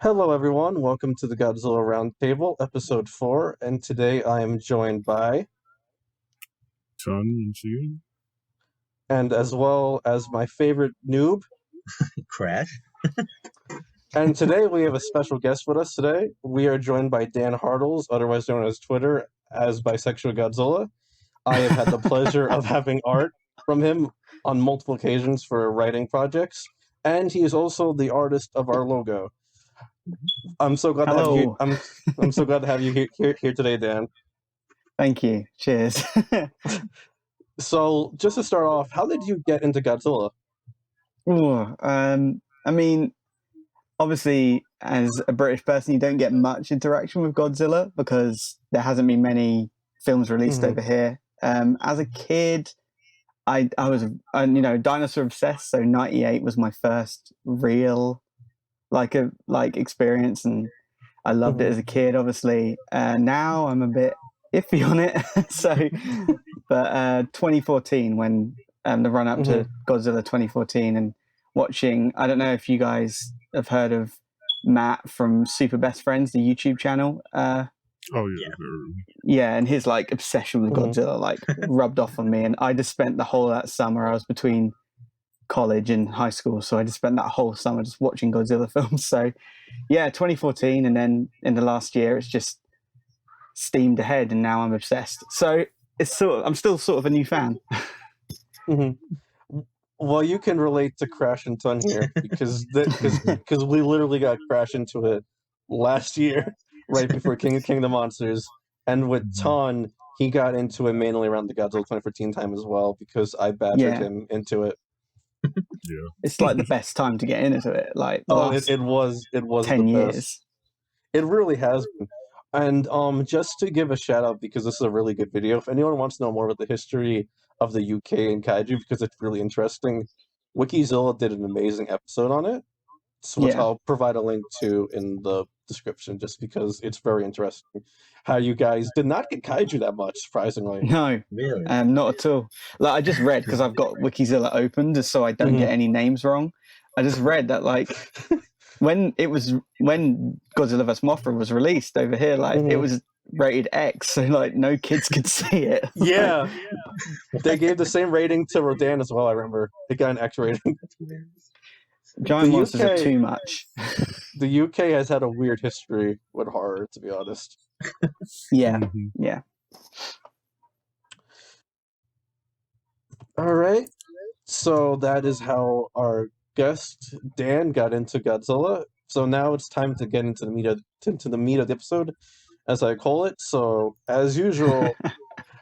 Hello, everyone. Welcome to the Godzilla Roundtable, Episode 4. And today I am joined by, John and and as well as my favorite noob. Crash. And today we have a special guest with us today. We are joined by Dan Hartles, otherwise known as Twitter, as Bisexual Godzilla. I have had the pleasure of having art from him on multiple occasions for writing projects. And he is also the artist of our logo. I'm so glad to have you. I'm so glad to have you here today, Dan. Thank you. Cheers. So, just to start off, how did you get into Godzilla? Ooh, I mean, obviously, as a British person, you don't get much interaction with Godzilla because there hasn't been many films released over here. As a kid, I was dinosaur obsessed. So '98 was my first real experience, and I loved it as a kid. Obviously, now I'm a bit iffy on it. But 2014, when the run up to Godzilla 2014, and watching, I don't know if you guys have heard of Matt from Super Best Friends, the YouTube channel. Yeah, and his obsession with Godzilla rubbed off on me, and I just spent the whole of that summer. I was between college and high school, so I just spent that whole summer just watching Godzilla films. So yeah, 2014, and then in the last year it's just steamed ahead, and now I'm obsessed. So it's I'm still sort of a new fan. Well, you can relate to Crash and Ton here because we literally got Crash into it last year, right before King of the Monsters, and with Ton he got into it mainly around the Godzilla 2014 time as well because I badgered him into it. Yeah, it's the best time to get into it. It was 10 the years. Best. It really has been. And just to give a shout out, because this is a really good video, if anyone wants to know more about the history of the UK and Kaiju, because it's really interesting, Wikizilla did an amazing episode on it, which I'll provide a link to in the description, just because it's very interesting how you guys did not get Kaiju that much, surprisingly. No, really, not at all. I just read, because I've got Wikizilla open just so I don't get any names wrong. I just read that when Godzilla vs. Mothra was released over here, it was rated X, so no kids could see it. Yeah. They gave the same rating to Rodan as well, I remember. It got an X rating. Giant monsters are too much. The UK has had a weird history with horror, to be honest. Yeah. All right. So that is how our guest Dan got into Godzilla. So now it's time to get into the meat of the episode, as I call it. So as usual,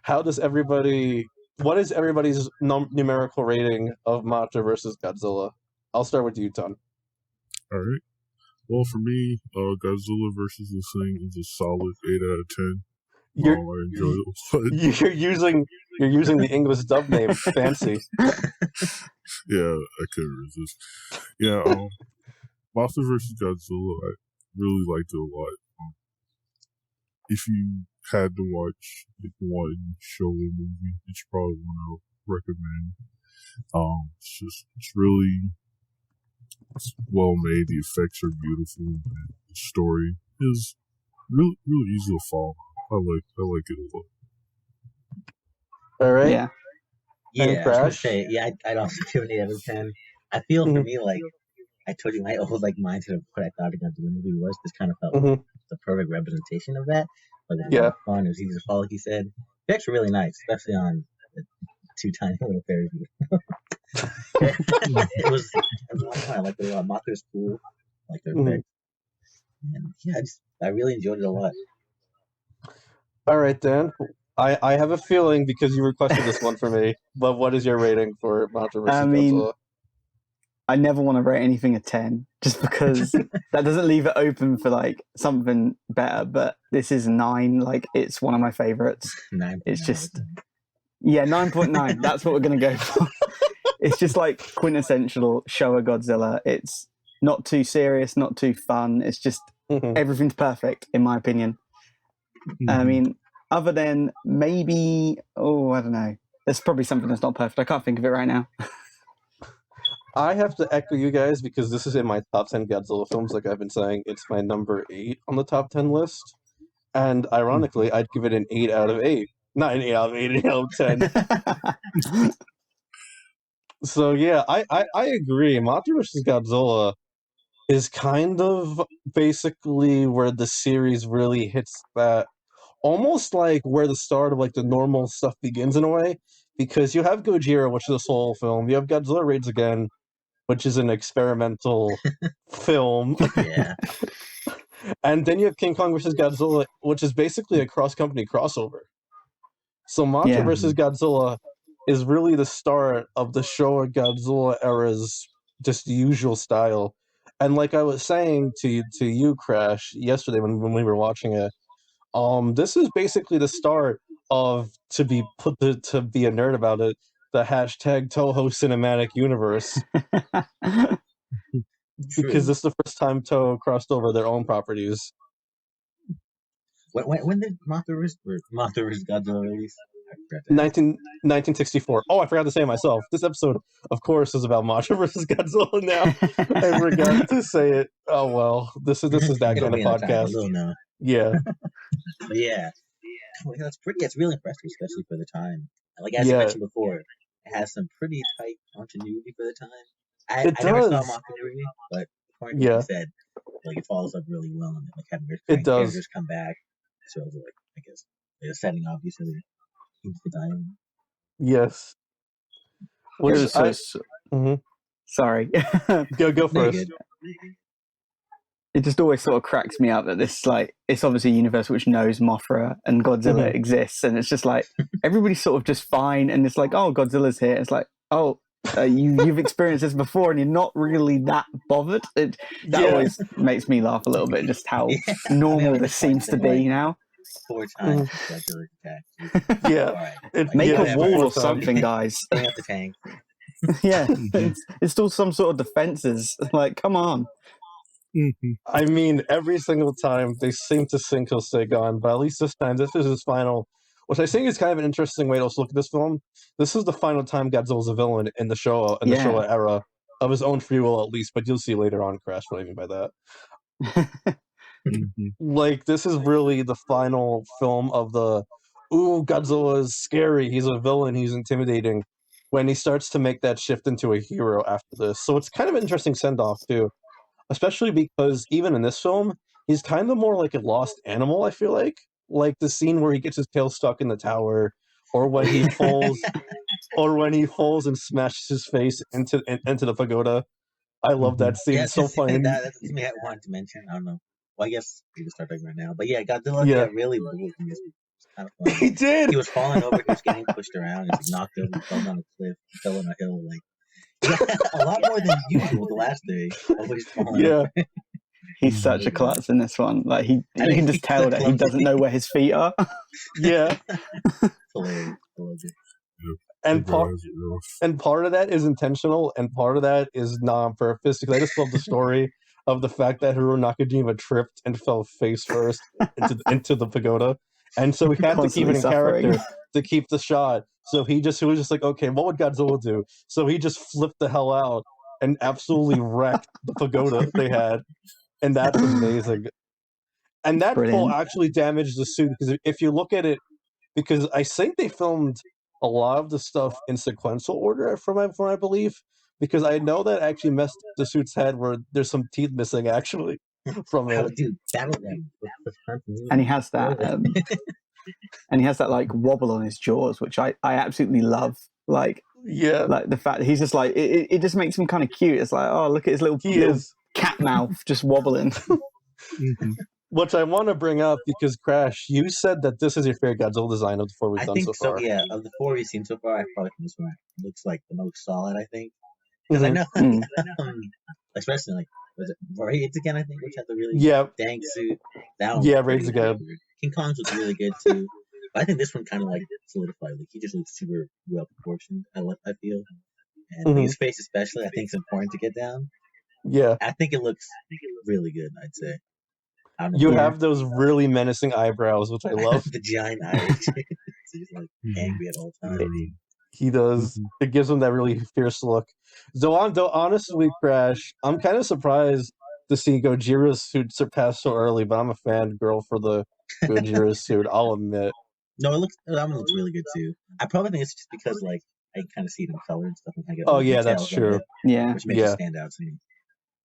what is everybody's numerical rating of Mothra versus Godzilla? I'll start with you, Ton. All right. Well, for me, Godzilla versus this thing is a solid 8 out of 10. I enjoy it. You're using the English dub name. Fancy. Yeah, I couldn't resist. Yeah, Mothra versus Godzilla, I really liked it a lot. If you had to watch one Showa movie, it's probably one I would recommend. It's really well made. The effects are beautiful. And the story is really, really easy to follow. I like it a lot. All right. Yeah. I was gonna say, I'd also give it 8 out of 10. I feel for me, I told you, my old mindset of what I thought a Godzilla movie was. This kind of felt the perfect representation of that. But it was fun. It was easy to follow, like you said. The effects were really nice, especially on the two tiny little fairies. It was fun. I liked it a lot. Mothra's cool. I like their effects. And yeah, I really enjoyed it a lot. All right, Dan. I have a feeling, because you requested this one for me, but what is your rating for Mothra versus Godzilla? I never want to rate anything a 10, just because that doesn't leave it open for something better, but this is 9. It's one of my favorites. 9. It's just 9.9. That's what we're going to go for. It's just quintessential Showa Godzilla. It's not too serious, not too fun. It's just everything's perfect, in my opinion. I mean, other than maybe, I don't know. There's probably something that's not perfect. I can't think of it right now. I have to echo you guys because this is in my top 10 Godzilla films. Like I've been saying, it's my number 8 on the top 10 list. And ironically, I'd give it an 8 out of 8. Not an 8 out of 8, an 8 out of 10. So yeah, I agree. Mothra vs. Godzilla is kind of basically where the series really hits that, almost like where the start of like the normal stuff begins in a way, because you have Gojira, which is a solo film. You have Godzilla Raids Again, which is an experimental film. Yeah. And then you have King Kong vs. Godzilla, which is basically a cross-company crossover. So Mothra vs. Godzilla is really the start of the Showa Godzilla era's just usual style. And like I was saying to you, Crash, yesterday when we were watching it, this is basically the start of to be a nerd about it, the hashtag Toho Cinematic Universe. Because this is the first time Toho crossed over their own properties. When did Mothra vs. Godzilla release? 1964. Oh, I forgot to say it myself. This episode, of course, is about Mothra vs. Godzilla now. I forgot to say it. Oh well, this is that kind of podcast. Yeah. But yeah, that's pretty. It's really impressive, especially for the time. Like as you mentioned before, it has some pretty tight continuity for the time. I never saw a Mothra movie, but according to what you said, like it follows up really well, and like having their characters come back. So like I guess they're setting obviously into the time. Yes. Sorry. Go first. It just always sort of cracks me up that this like it's obviously a universe which knows Mothra and Godzilla exists, and it's just like everybody's sort of just fine, and it's like, oh, Godzilla's here. It's like, oh, you've experienced this before, and you're not really that bothered. That always makes me laugh a little bit, just how normal this seems to be now. 4 times Godzilla attack. Make a wall or something, guys. Bring up the tank. It's still some sort of defenses. Like, come on. I mean, every single time they seem to sink or stay gone, but at least this time, this is his final. Which I think is kind of an interesting way to also look at this film. This is the final time Godzilla's a villain in the Showa era of his own free will, at least. But you'll see later on, Crash, what I mean by that. Like, this is really the final film of the, ooh, Godzilla is scary, he's a villain, he's intimidating, when he starts to make that shift into a hero after this. So it's kind of an interesting send-off, too. Especially because even in this film, he's kind of more like a lost animal, I feel like. Like the scene where he gets his tail stuck in the tower, or when he falls, and smashes his face into the pagoda. I love that scene. It's so funny. That's something I wanted to mention. I don't know. Well, I guess we can start talking right now. But yeah, Godzilla really moved in this. Kind of funny. He did. He was falling over. He was getting pushed around. He was knocked over. He fell down a cliff. He fell on a hill. Like a lot more than usual. The last day, always falling over. He's such a klutz in this one. Like you can just tell that he doesn't know where his feet are. And part of that is intentional, and part of that is non-purpose. Because I just love the story of the fact that Haruo Nakajima tripped and fell face first into the pagoda, and so he had to keep it in character to keep the shot. So he was just like, okay, what would Godzilla do? So he just flipped the hell out and absolutely wrecked the pagoda they had. And that's amazing. And that fall actually damaged the suit, because if you look at it, because I think they filmed a lot of the stuff in sequential order from I believe, because I know that actually messed the suit's head where there's some teeth missing actually from it. Dude, and he has that and he has that like wobble on his jaws, which I absolutely love. Like the fact that he's just like it just makes him kind of cute. It's like, oh, look at his little cat mouth just wobbling. Which I want to bring up because, Crash, you said that this is your favorite Godzilla design of the 4 we've done so far. Yeah, of the 4 we've seen so far, I probably think this one looks like the most solid, I think. Because I know, especially like, was it Raids Again, I think, which had the really dank suit. That one Raids Again. King Kong's was really good too. But I think this one kind of like solidified. Like, he just looks super well proportioned, I feel. And his face especially, I think is important to get down. Yeah. I think it looks really good, I'd say. You have those really menacing eyebrows, which I love. The giant eyes. He's like angry at all times. He does. It gives him that really fierce look. Though honestly, Crash, I'm kind of surprised to see Gojira's suit surpassed so early, but I'm a fangirl for the Gojira suit, I'll admit. No, that one looks really good too. I probably think it's just because like I kind of see it in color and stuff, and I get all the yeah, details that's true. of it, Yeah. which makes it stand out to me.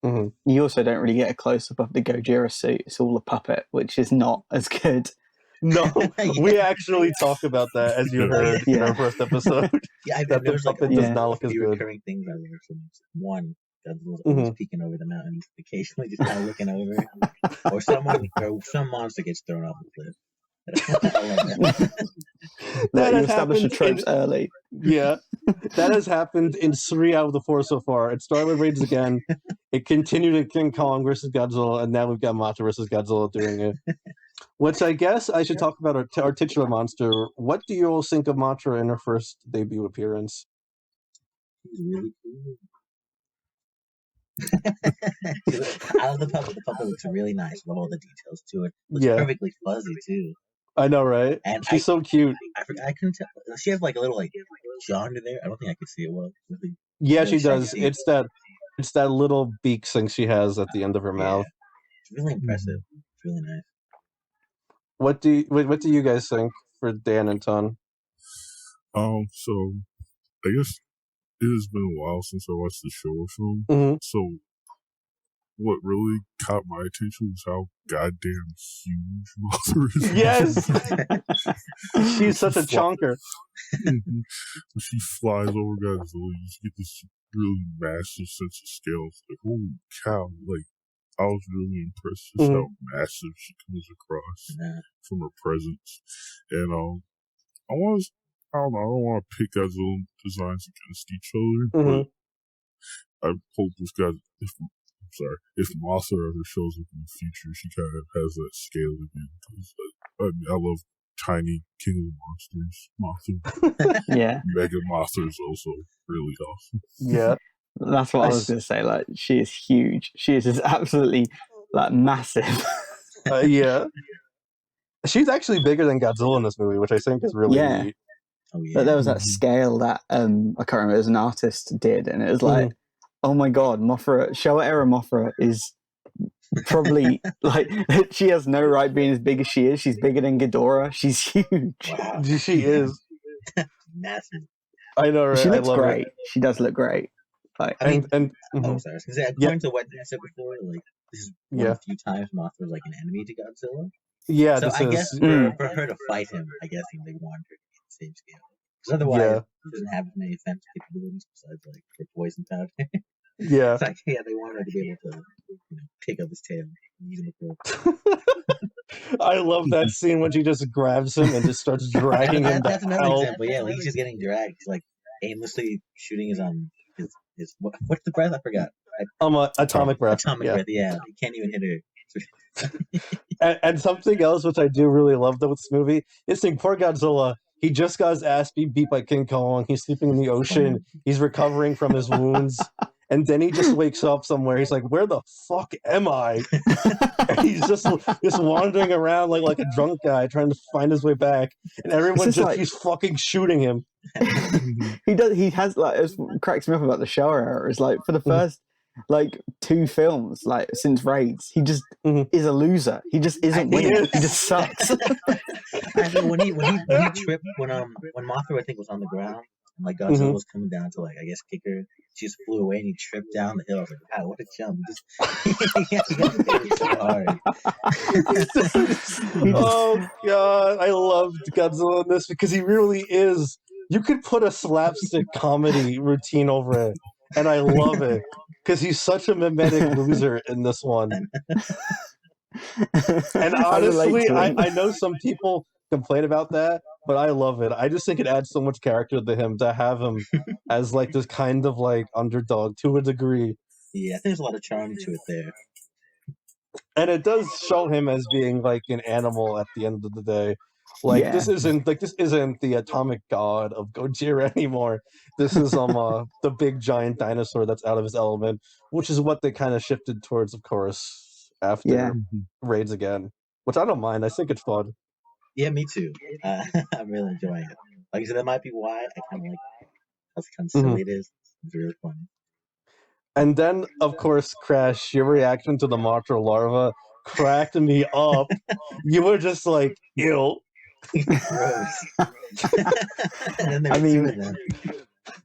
Mm-hmm. You also don't really get a close up of the Gojira suit. It's all a puppet, which is not as good. No, we actually talk about that, as you heard in our first episode. Yeah, that the puppet does not look as good. Recurring things I learned from one. Godzilla's always peeking over the mountains, occasionally just kind of looking over, or some monster gets thrown off the cliff. That you establish the tropes early. Yeah, that has happened in 3 out of the 4 so far. It started with Raids again. It continued in King Kong versus Godzilla, and now we've got Mothra versus Godzilla doing it. Which I guess I should talk about our titular monster. What do you all think of Mothra in her first debut appearance? Really cool. I love the puppet. The puppet looks really nice. Love all the details to it. Looks perfectly fuzzy too. I know, right? And she's so cute. I couldn't tell. She has like a little jaw under there. I don't think I could see it well. Really, yeah, she does. It's that little beak thing she has at the end of her mouth. It's really impressive. It's really nice. What do you guys think for Dan and Ton? So I guess it has been a while since I watched the show or film. So what really caught my attention was how goddamn huge Mothra is. Yes! She's such a chonker. When she flies over Godzilla, you just get this really massive sense of scale. It's like, holy cow. Like, I was really impressed just how massive she comes across from her presence. And I don't want to pick Godzilla designs against each other, but I hope if Mothra ever shows up in the future, she kind of has that scale again. Because I love tiny King of the Monsters Mothra. Yeah, Mega Mothra is also really awesome. Yeah, that's what I was going to say. Like, she is huge. She is just absolutely massive. Yeah, she's actually bigger than Godzilla in this movie, which I think is really neat. Oh, yeah. But there was that scale that I can't remember, it was an artist did, and it was like, oh my god, Mothra, Showa era Mothra is probably she has no right being as big as she is. She's bigger than Ghidorah. She's huge. Wow. She is massive. I know, right? She looks great. It. She does look great. Sorry. According to what I said before, this is one of the few times Mothra was an enemy to Godzilla. Yeah, so I guess for her to fight him, I guess they wanted her to be the same scale. Because otherwise, she doesn't have many offensive capabilities besides her poison powder. Yeah. It's they wanted her to be able to pick up his tail and use him for. I love that scene when she just grabs him and just starts dragging him. That's another example. Yeah, he's just getting dragged, aimlessly shooting his what's the breath? I forgot. Atomic breath. Atomic breath. Yeah, he can't even hit her. and something else which I do really love though with this movie is seeing poor Godzilla. He just got his ass beat by King Kong. He's sleeping in the ocean. He's recovering from his wounds. And then he just wakes up somewhere. He's like, where the fuck am I? And he's just wandering around like a drunk guy trying to find his way back. And everyone he's fucking shooting him. He has it cracks me up about the Showa era. It's for the first 2 films since Raids, he just is a loser. He just isn't winning. He just sucks. I mean, when he tripped when Mothra I think was on the ground and Godzilla was coming down to I guess kick her, she just flew away and he tripped down the hill. I was like, God, what a chump! He got so hard. Oh god, I loved Godzilla in this because he really is. You could put a slapstick comedy routine over it, and I love it. Because he's such a mimetic loser in this one. And honestly, I know some people complain about that, but I love it. I just think it adds so much character to him to have him as this kind of underdog to a degree. Yeah, I think there's a lot of charm to it there. And it does show him as being an animal at the end of the day. This isn't the atomic god of Gojira anymore. This is the big giant dinosaur that's out of his element, which is what they kind of shifted towards, of course, after Raids again. Which I don't mind. I think it's fun. Yeah, me too. I'm really enjoying it. Like I said, that might be why I kind of That's kind of silly it is. It's really funny. And then, of course, Crash, your reaction to the Mothra larva cracked me up. You were just like, ew. Gross. And then there were two of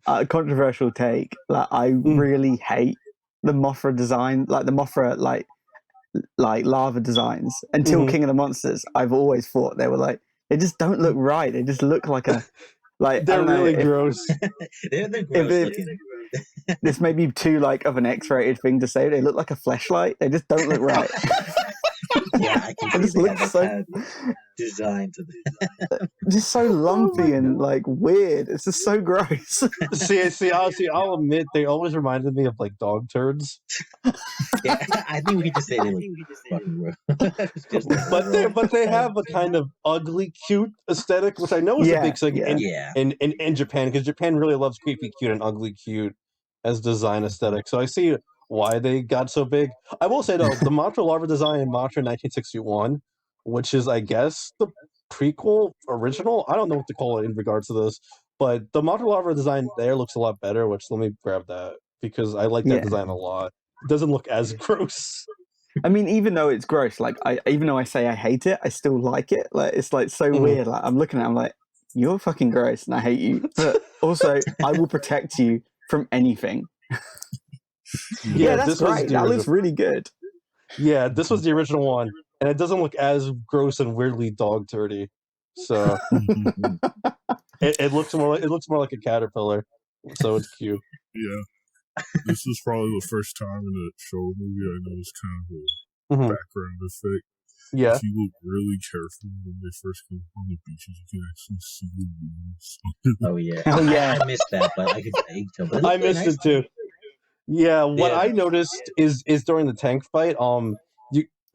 them. Controversial take. Like, I really hate the Mothra design, like the Mothra, like lava designs. Until King of the Monsters, I've always thought they were like, they just don't look right. They just look like a, like, they're really gross. They're gross looking. This may be too like of an X-rated thing to say. They look like a fleshlight. They just don't look right. Yeah, I can see just they look have so that design to the just so lumpy and like weird. It's just so gross. I'll admit they always reminded me of like dog turds. Yeah, I think we could just say they look fucking gross. but they have a kind of ugly cute aesthetic, which I know is a big thing in Japan, because Japan really loves creepy cute and ugly cute as design aesthetic. So I see why they got so big. I will say though, the Mothra larva design in Mothra 1961, which is I guess the prequel original. I don't know what to call it in regards to this, but the Mothra larva design there looks a lot better. Which let me grab that because I like that design a lot. It doesn't look as gross. I mean, even though it's gross, like even though I say I hate it, I still like it. Like it's like so weird. Like I'm looking at it, I'm like, you're fucking gross and I hate you. But also I will protect you from anything. Yeah, that's great. That looks really good. Yeah, this was the original one, and it doesn't look as gross and weirdly dog turdy. So it looks more like a caterpillar. So it's cute. Yeah, this is probably the first time in a show movie I noticed kind of a background effect. Yeah. If you look really carefully when they first come on the beaches, you can actually see the wings. Oh yeah. I missed that, but I could tell. I missed it too. Yeah, what I noticed is during the tank fight,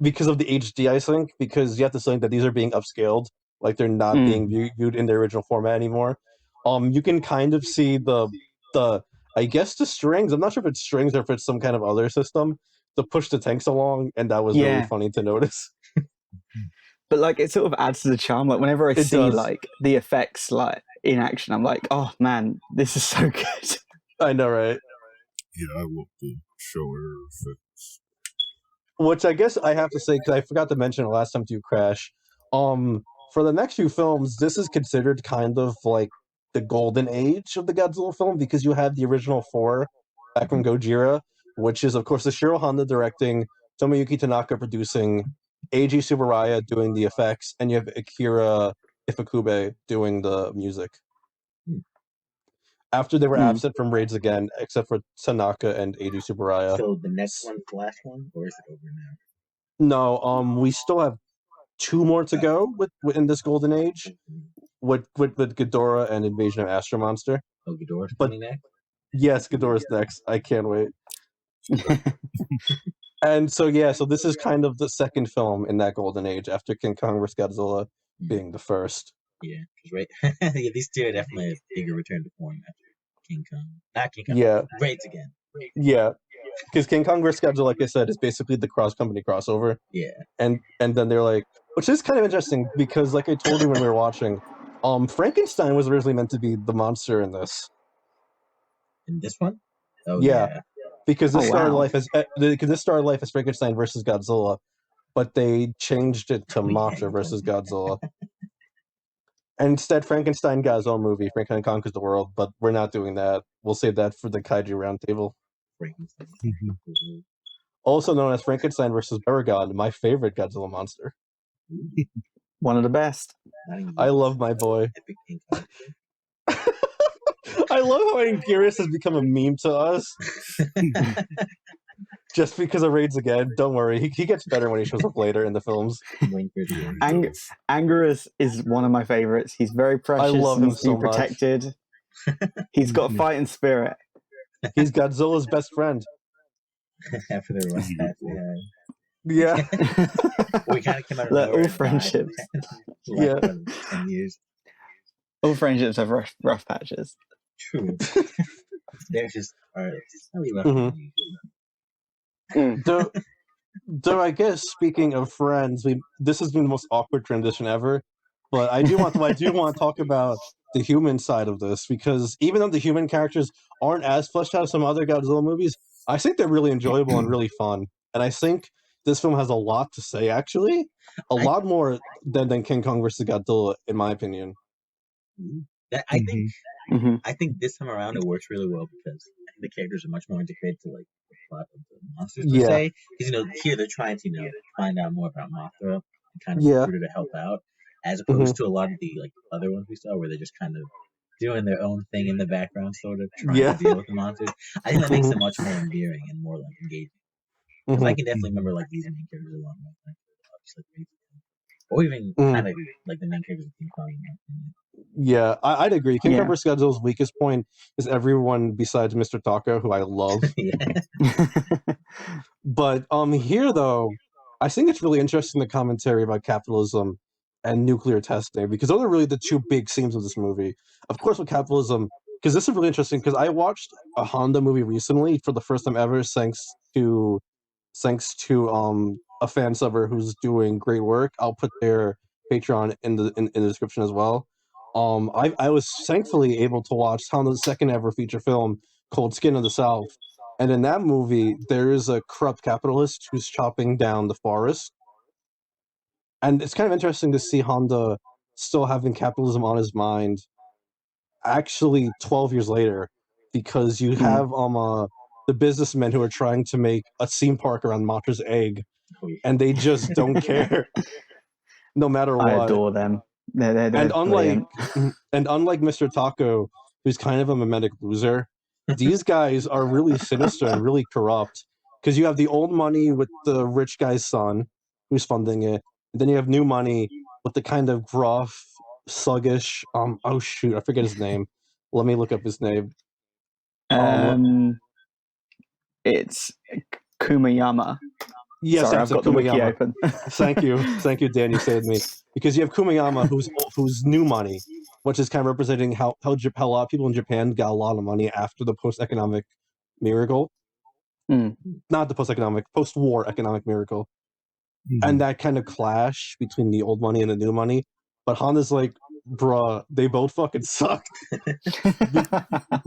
because of the HD, I think, because you have to think that these are being upscaled, like they're not being viewed in their original format anymore. You can kind of see the I guess the strings. I'm not sure if it's strings or if it's some kind of other system to push the tanks along, and that was really funny to notice. But like, it sort of adds to the charm. Like whenever I see like the effects like in action, I'm like, oh man, this is so good. I know, right? Yeah, I love the show error effects. Which I guess I have to say, because I forgot to mention it last time to Crash. For the next few films, this is considered kind of like the golden age of the Godzilla film, because you have the original 4 back from Gojira, which is of course Ishiro Honda directing, Tomoyuki Tanaka producing, Eiji Tsuburaya doing the effects, and you have Akira Ifukube doing the music. After they were absent from Raids again, except for Tanaka and Eiji Tsuburaya. So the next one's the last one, or is it over now? No, we still have 2 more to go in this golden age, with Ghidorah and Invasion of Astro Monster. Oh, Ghidorah's coming next? Yes, Ghidorah's next. I can't wait. And so this is kind of the second film in that golden age after King Kong vs. Godzilla being the first. Yeah, right. These two are definitely a bigger return to form after King Kong. Not King Kong. Yeah. Raids again. Yeah. Because King Kong vs. Godzilla, like I said, is basically the cross-company crossover. Yeah. And then they're like, which is kind of interesting because, like I told you when we were watching, Frankenstein was originally meant to be the monster in this. In this one? Oh yeah. Because this started life as Frankenstein versus Godzilla, but they changed it to Mothra versus Godzilla. And instead, Frankenstein got his own movie, Frankenstein Conquers the World, but we're not doing that. We'll save that for the Kaiju Roundtable. Also known as Frankenstein versus Baragon, my favorite Godzilla monster. One of the best. I love my boy. I love how Anguirus has become a meme to us. Just because of Raids again. Don't worry. He gets better when he shows up later in the films. Anguirus is one of my favorites. He's very precious. I love him so protected. He's got a fighting spirit. He's Godzilla's best friend. After the rough patch, yeah. We kind of came out of all friendships. Yeah. 10 years. All friendships have rough patches. True. They're just Though I guess speaking of friends, this has been the most awkward transition ever. But I do want to talk about the human side of this, because even though the human characters aren't as fleshed out as some other Godzilla movies, I think they're really enjoyable and really fun. And I think this film has a lot to say, actually. A lot more than King Kong vs. Godzilla, in my opinion. I think this time around it works really well because I think the characters are much more integrated to like the plot of the monsters per se. Because here they're trying to find out more about Mothra and kind of recruit her to help out, as opposed to a lot of the like other ones we saw where they're just kind of doing their own thing in the background, sort of trying to deal with the monsters. I think that makes them much more endearing and more like engaging. Because I can definitely remember like these main characters a lot more, like or even kind of like the main characters of King Kong. Yeah, I'd agree. King Kong vs. Godzilla's weakest point is everyone besides Mr. Taco, who I love. But here though, I think it's really interesting, the commentary about capitalism and nuclear testing, because those are really the two big themes of this movie. Of course, with capitalism, because this is really interesting, because I watched a Honda movie recently for the first time ever, thanks to a fan subber who's doing great work. I'll put their Patreon in the description as well. I was thankfully able to watch Honda's second ever feature film called Skin of the South. And in that movie, there is a corrupt capitalist who's chopping down the forest. And it's kind of interesting to see Honda still having capitalism on his mind, actually 12 years later, because you have the businessmen who are trying to make a theme park around Mothra's egg, and they just don't care, no matter what. I adore them. They're and unlike brilliant. Mr. Taco, who's kind of a mimetic loser, these guys are really sinister and really corrupt, because you have the old money with the rich guy's son who's funding it, and then you have new money with the kind of gruff, sluggish, oh shoot, I forget his name. Let me look up his name. It's Kumayama. Yes, sorry, I've got the wiki open. Thank you, Dan. You saved me, because you have Kumayama, who's new money, which is kind of representing how a lot of people in Japan got a lot of money after the post-economic miracle. Not the post-war economic miracle. And that kind of clash between the old money and the new money. But Honda's like, bruh, they both fucking suck.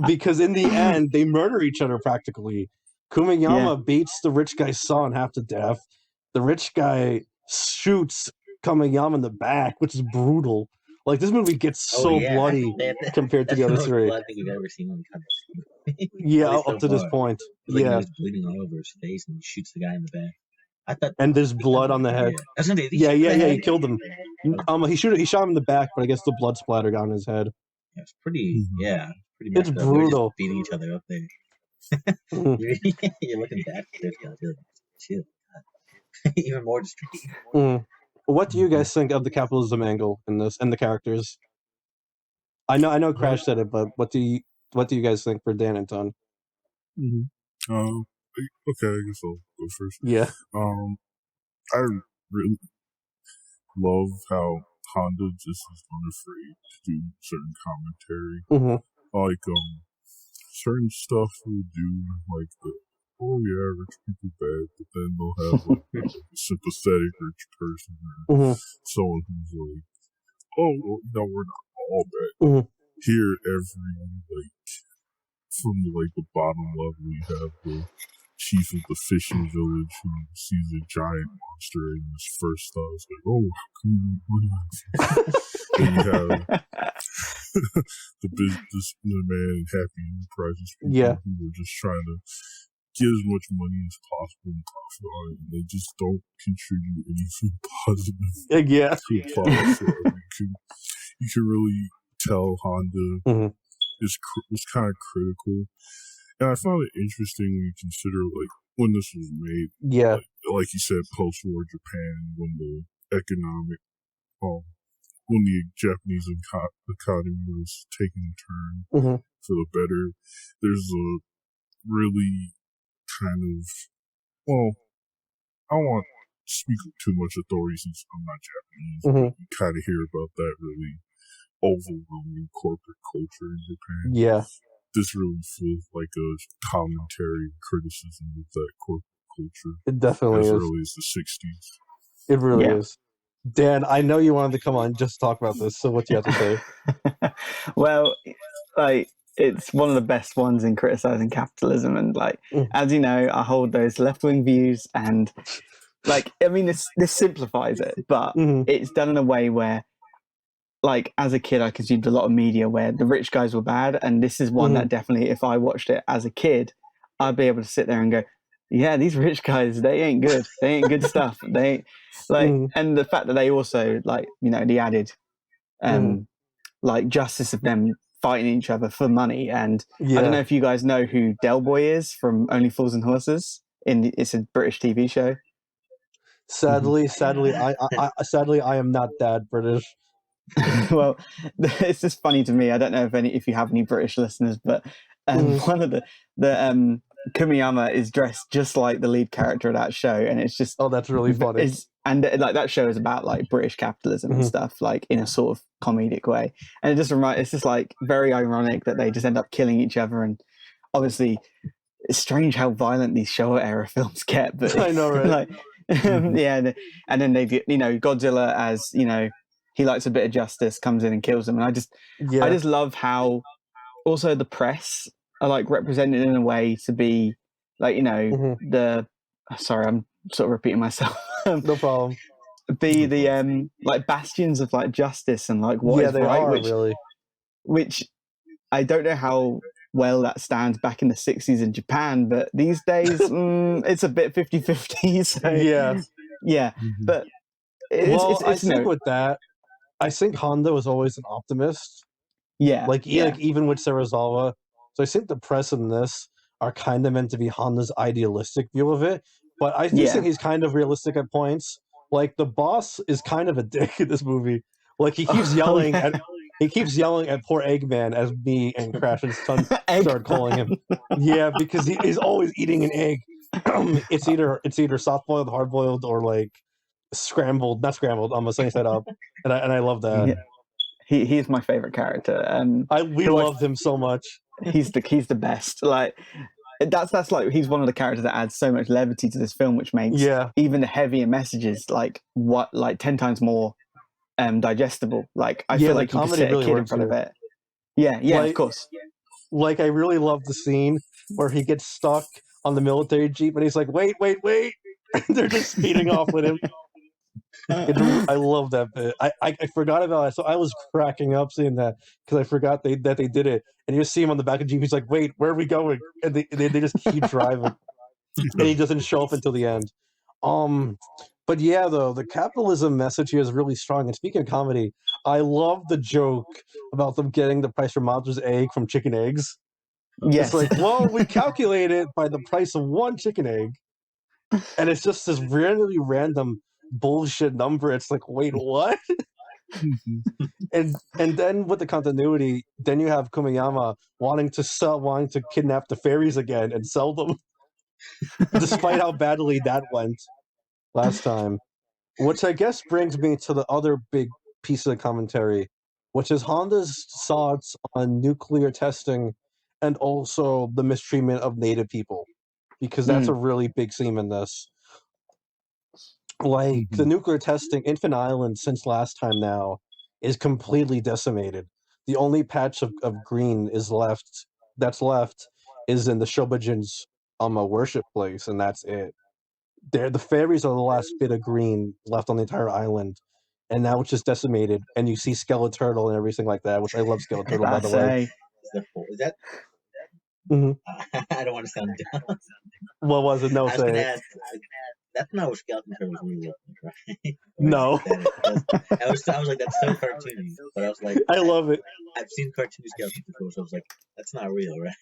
Because in the end, they murder each other practically. Kumayama beats the rich guy's son half to death. The rich guy shoots Kumayama in the back, which is brutal. Like, this movie gets so bloody compared to the other three. That's the most blood thing you've ever seen on comics. Yeah, up to this point. Like, he's bleeding all over his face and he shoots the guy in the back. And there's blood on the head. He killed him. He shot him in the back, but I guess the blood splatter got on his head. Yeah, it's pretty it's brutal. Beating each other up there. You're looking back at this guy, you're like, chill. Even more distracting. What do you guys think of the capitalism angle in this and the characters? I know Crash said it, but what do you guys think for Dan and Ton? Okay, I guess I'll go first. Yeah. I really love how Honda just is unafraid to do certain commentary. Like, certain stuff will do, like rich people bad, but then they'll have like a sympathetic rich person or someone who's like, oh, no, we're not all bad. Here, from the bottom level, you have the chief of the fishing village who sees a giant monster, and his first thought is like, oh, then you have the businessman and Happy Enterprises people who are just trying to get as much money as possible and profit on it, and they just don't contribute anything positive to the plot. So you can really tell Honda was kind of critical. And I found it interesting when you consider, when this was made. Yeah. Like you said, post-war Japan, when the economic, when the Japanese economy was taking a turn for the better, there's a really kind of, I don't want to speak too much authority since I'm not Japanese, but you kind of hear about that really overwhelming corporate culture in Japan. Yeah. This really feels like a commentary and criticism of that corporate culture. It definitely is. As early as the 60s. It really is. Dan, I know you wanted to come on just to talk about this, so what do you have to say? Well, like, it's one of the best ones in criticizing capitalism, and like, as you know, I hold those left-wing views, and like, I mean, this simplifies it, but it's done in a way where, like, as a kid, I consumed a lot of media where the rich guys were bad, and this is one that definitely, if I watched it as a kid, I'd be able to sit there and go, yeah, these rich guys, they ain't good. They ain't good stuff. They ain't, like, and the fact that they also, like, you know, the added like justice of them fighting each other for money. And I don't know if you guys know who Del Boy is from Only Fools and Horses. It's a British TV show. Sadly, I am not that British. Well, it's just funny to me. I don't know if you have any British listeners, but one of the Kumiyama is dressed just like the lead character of that show, and it's just that's really funny. And like that show is about like British capitalism and stuff, like in a sort of comedic way. And it's just like very ironic that they just end up killing each other. And obviously, it's strange how violent these Showa era films get. But I know, right? Like, yeah, and then they, you know, Godzilla, as you know, he likes a bit of justice, comes in and kills them. And I just love how also the press are like represented in a way to be like, you know, sorry, I'm sort of repeating myself. No problem. Be the like bastions of like justice and like what is they right, are, which I don't know how well that stands back in the 60s in Japan, but these days it's a bit 50-50. So yeah. But I think with that, I think Honda was always an optimist. Yeah, like even with Serizawa. So I think the press in this are kind of meant to be Honda's idealistic view of it, but I do think he's kind of realistic at points. Like the boss is kind of a dick in this movie. Like he keeps yelling at poor Eggman, as me and Crash and Son start calling him. Yeah, because he's always eating an egg. It's either soft boiled, hard boiled, or like scrambled. Not scrambled. I'm sunny side up, and I love that. Yeah. He's my favorite character. We love him so much. He's the best. Like that's like he's one of the characters that adds so much levity to this film, which makes even the heavier messages like 10 times more digestible. Like I feel like you could sit a kid in front of it. Yeah, of course. Like I really love the scene where he gets stuck on the military jeep and he's like, wait. They're just speeding off with him. I love that bit. I forgot about it, so I was cracking up seeing that because I forgot that they did it. And you see him on the back of the Jeep. He's like, "Wait, where are we going?" And they just keep driving, and he doesn't show up until the end. But yeah, though the capitalism message here is really strong. And speaking of comedy, I love the joke about them getting the price for Monster's egg from chicken eggs. Yes. It's like, well, we calculate it by the price of one chicken egg, and it's just this really random bullshit number. It's like, wait, what? and then with the continuity, then you have Kumiyama wanting to kidnap the fairies again and sell them, despite how badly that went last time. Which I guess brings me to the other big piece of the commentary, which is Honda's thoughts on nuclear testing and also the mistreatment of Native people, because that's a really big theme in this. Like the nuclear testing, Infant Island since last time now is completely decimated. The only patch of green that's left is in the Shobijin's worship place, and that's it. The fairies are the last bit of green left on the entire island, and now it's just decimated. And you see Skeleturtle and everything like that, which I love Skeleturtle, by the way. Is that? I don't want to sound dumb. What was it? No, say it. That's not what Skeleturtle was really like, right? No. I was like, that's so cartoony. But I was like, I love it. I've seen cartoon Skeleturtle before, so I was like, that's not real, right?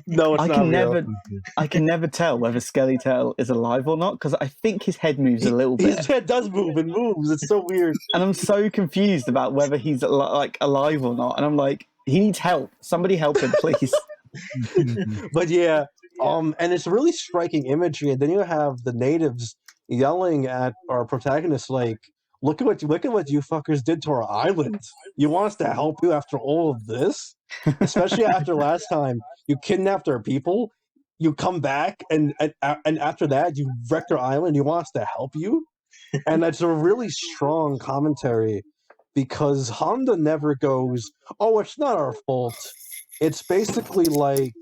No, it's not real. I can never tell whether Skeleturtle is alive or not, because I think his head moves a little bit. His head does move. It moves. It's so weird. And I'm so confused about whether he's like alive or not. And I'm like, he needs help. Somebody help him, please. But yeah, and it's really striking imagery. And then you have the natives yelling at our protagonist, like, look at what you fuckers did to our island. You want us to help you after all of this? Especially after last time you kidnapped our people, you come back and after that you wrecked our island. You want us to help you? And that's a really strong commentary because Honda never goes, "Oh, it's not our fault." It's basically like,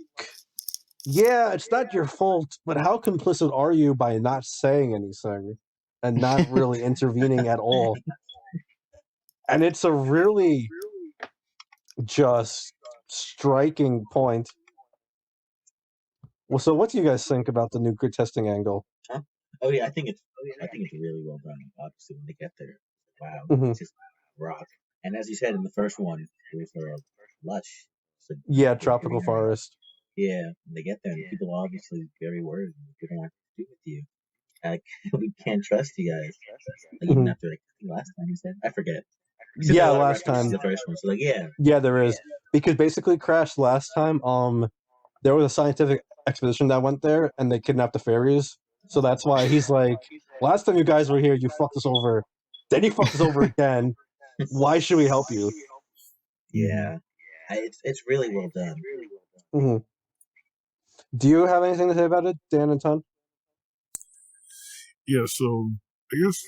yeah, it's not your fault, but how complicit are you by not saying anything and not really intervening at all? And it's a really just striking point. Well, so what do you guys think about the nuclear testing angle? Huh? Oh yeah, I think it's really well done. Obviously, when they get there, wow, it's just rock. And as you said in the first one, it was for a lush. Yeah, tropical forest. Yeah, when they get there, and people are obviously very worried. They don't want to do with you. Like, we can't trust you guys. Like, even after, like, last time you said, I forget. Yeah, last time. The first one, so like, yeah. Yeah, there is because basically, Crash last time, there was a scientific expedition that went there, and they kidnapped the fairies. So that's why he's like, last time you guys were here, you fucked us over. Then you fucked us over again. Why should we help you? Yeah, it's really well done. Mm-hmm. Do you have anything to say about it, Dan and Ton? Yeah, so I guess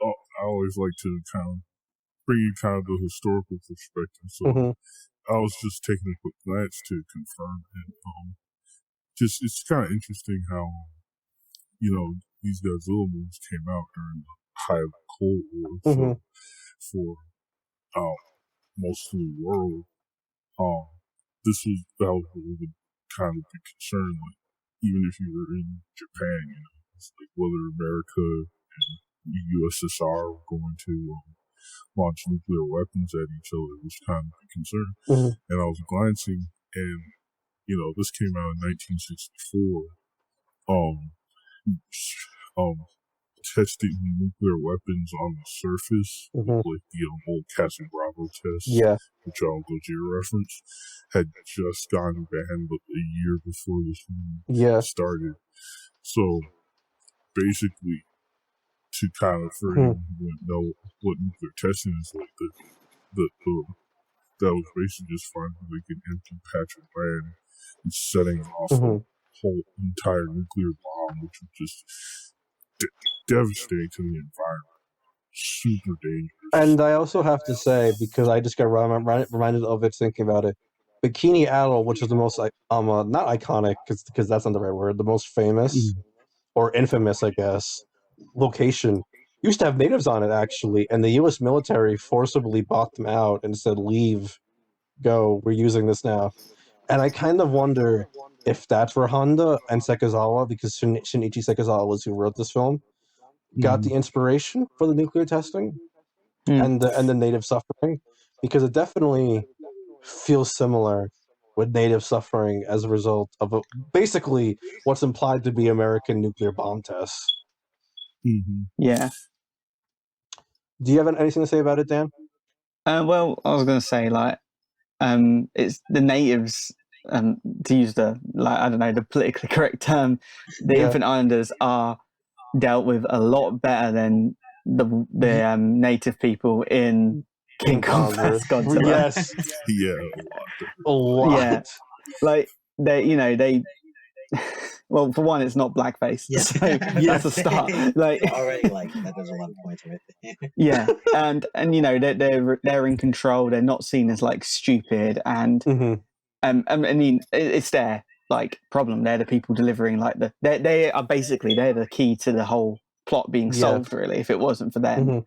I always like to kind of bring kind of the historical perspective. So I was just taking a quick glance to confirm it. Just it's kind of interesting how these Godzilla movies came out during the height of the Cold War. So for most of the world, that was really kind of the concern. Like even if you were in Japan, it's like whether America and the USSR were going to launch nuclear weapons at each other was kind of a concern. And I was glancing, and this came out in 1964. Testing nuclear weapons on the surface, like the old Castle Bravo test, which I'll Gojira reference, had just gotten banned a year before this movie started. So basically, to kind of for anyone who wouldn't know what nuclear testing is like, that was basically just finding like an empty patch of land and setting off a whole entire nuclear bomb, which was just devastating to the environment. Super dangerous. And I also have to say, because I just got reminded of it thinking about it, Bikini Atoll, which is the most not iconic because that's not the right word, the most famous or infamous, I guess, location used to have natives on it actually, and the U.S. military forcibly bought them out and said, "Leave, go. We're using this now." And I kind of wonder if that's where Honda and Sekizawa, because Shinichi Sekizawa was who wrote this film, got the inspiration for the nuclear testing and the native suffering, because it definitely feels similar with native suffering as a result of basically what's implied to be American nuclear bomb tests. Yeah. Do you have anything to say about it, Dan? Well, I was going to say, like, it's the natives, to use the, like, I don't know, the politically correct term, the Infinite Islanders are dealt with a lot better than the native people in King Kong vs. Godzilla. Yes. A lot. Yeah. Like, they well, for one, it's not blackface, so that's a start. Like already, like that does a lot of points right there. Yeah, and they're in control. They're not seen as like stupid, and I mean it's their like problem. They're the people delivering like they are basically they're the key to the whole plot being solved. Really, if it wasn't for them.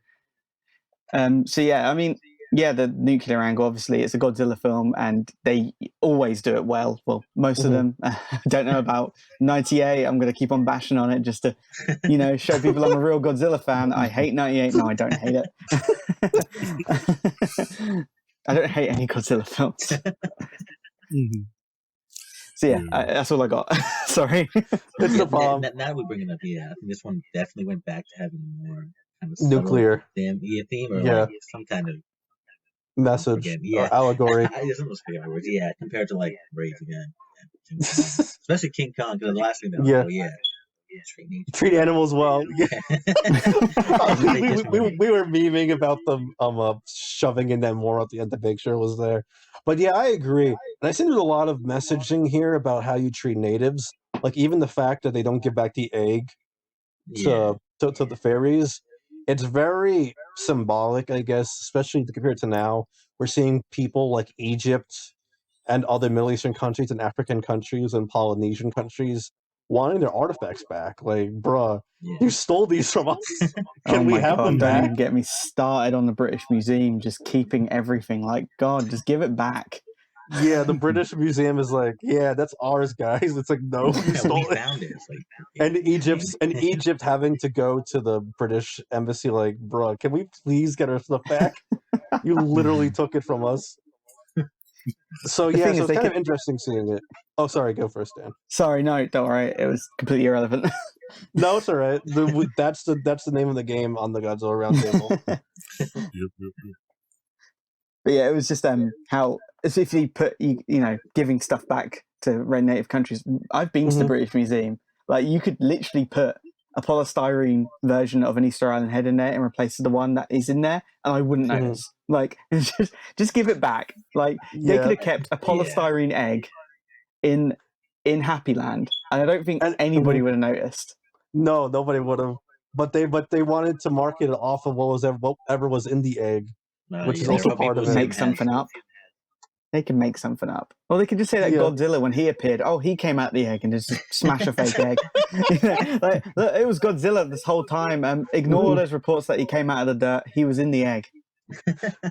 So yeah, I mean. Yeah, the nuclear angle, obviously, it's a Godzilla film, and they always do it well. Well, most of them. I don't know about 98. I'm going to keep on bashing on it just to, show people I'm a real Godzilla fan. I hate 98. No, I don't hate it. I don't hate any Godzilla films. So yeah, that's all I got. Sorry. It's a bomb. Now we bring it up, I think this one definitely went back to having more kind of nuclear theme or like some kind of message or allegory. I just almost forget my words. Yeah, compared to like Rage Again, especially King Kong, because the last thing that treat animals well. we were memeing about them shoving in that more at the end. The picture was there, but yeah, I agree. And I think there's a lot of messaging here about how you treat natives. Like even the fact that they don't give back the egg to to the fairies, it's very symbolic, I guess, especially compared to now. We're seeing people like Egypt and other Middle Eastern countries and African countries and Polynesian countries wanting their artifacts back. Like, bruh, you stole these from us. Can we have them don't back? even get me started on the British Museum just keeping everything. Like, God, just give it back. Yeah, the British Museum is like, yeah, that's ours, guys. It's like, no, you stole it. Found it. It's like, And Egypt having to go to the British embassy, like, bruh, can we please get our stuff back? You literally took it from us. So yeah, so it's kind of interesting seeing it. Oh, sorry, go first, Dan. Sorry, no, don't worry. It was completely irrelevant. No, it's all right. That's the name of the game on the Godzilla Roundtable. But yeah, it was just how as if you put giving stuff back to red native countries. I've been to the British Museum. Like, you could literally put a polystyrene version of an Easter Island head in there and replace the one that is in there, and I wouldn't notice. Like, just give it back. Like, they could have kept a polystyrene egg in Happy Land, and I don't think anybody would have noticed. No, nobody would have. But they wanted to market it off of whatever was in the egg, which is also part of it. Make something up. They can make something up. Or they could just say that Godzilla, when he appeared, he came out the egg and just smash a fake egg. Like, look, it was Godzilla this whole time. Ignore those reports that he came out of the dirt. He was in the egg.